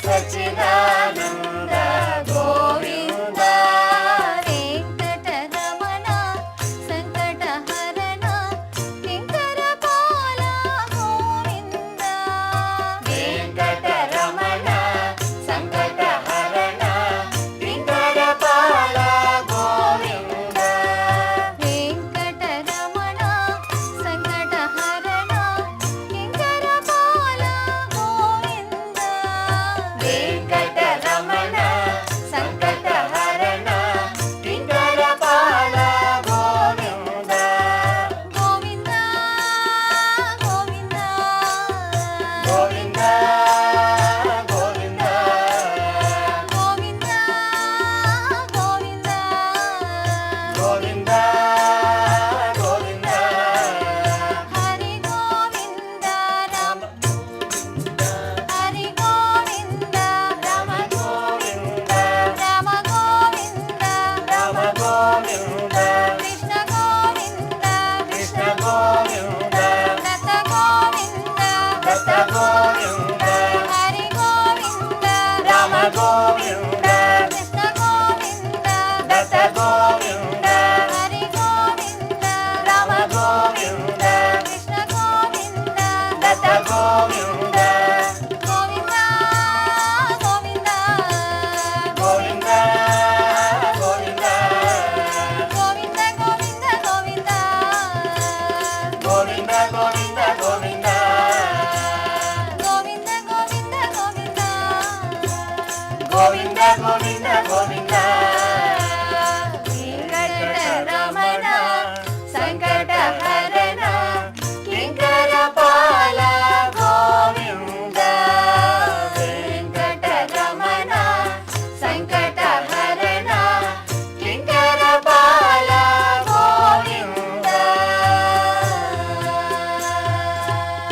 Sachchidananda Govinda Venkataramana సంకటహరణ శంకరపాల Govinda Venkataramana సంకటహరణ శంకరపాల Govinda Venkataramana సంకటహరణ శంకరపాల Govinda Venkataramana సంకటహరణ శంకరపాల Govinda Govinda Govinda Govinda Govinda Govinda Govinda Govinda Govinda Hari Govinda Rama Hari Govinda Rama Govinda Rama Govinda Rama Govinda Krishna Govinda Krishna Govinda Datta Govinda Datta Govinda Hari Govinda Rama Govinda Krishna Govinda Datta Govinda Hari Govinda Rama Govinda Krishna Govinda Datta Govinda Govinda Govinda Govinda Govinda Govinda Govinda Govinda Govinda Govinda Govinda Govinda Govinda Govinda Govinda Govinda Govinda